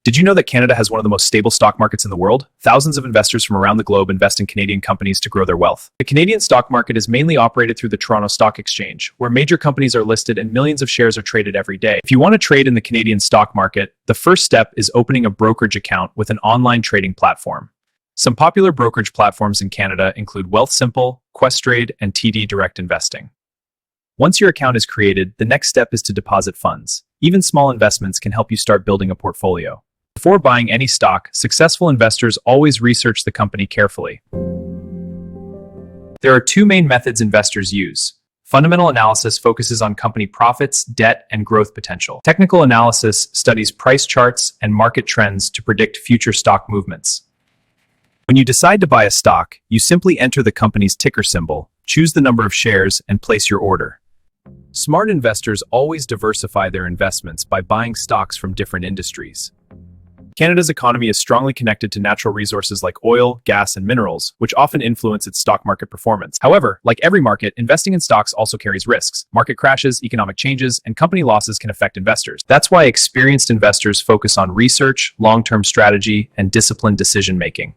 Did you know that Canada has one of the most stable stock markets in the world? Thousands of investors from around the globe invest in Canadian companies to grow their wealth. The Canadian stock market is mainly operated through the Toronto Stock Exchange, where major companies are listed and millions of shares are traded every day. If you want to trade in the Canadian stock market, the first step is opening a brokerage account with an online trading platform. Some popular brokerage platforms in Canada include Wealthsimple, Questrade, and TD Direct Investing. Once your account is created, the next step is to deposit funds. Even small investments can help you start building a portfolio. Before buying any stock, successful investors always research the company carefully. There are two main methods investors use. Fundamental analysis focuses on company profits, debt, and growth potential. Technical analysis studies price charts and market trends to predict future stock movements. When you decide to buy a stock, you simply enter the company's ticker symbol, choose the number of shares, and place your order. Smart investors always diversify their investments by buying stocks from different industries. Canada's economy is strongly connected to natural resources like oil, gas, and minerals, which often influence its stock market performance. However, like every market, investing in stocks also carries risks. Market crashes, economic changes, and company losses can affect investors. That's why experienced investors focus on research, long-term strategy, and disciplined decision-making.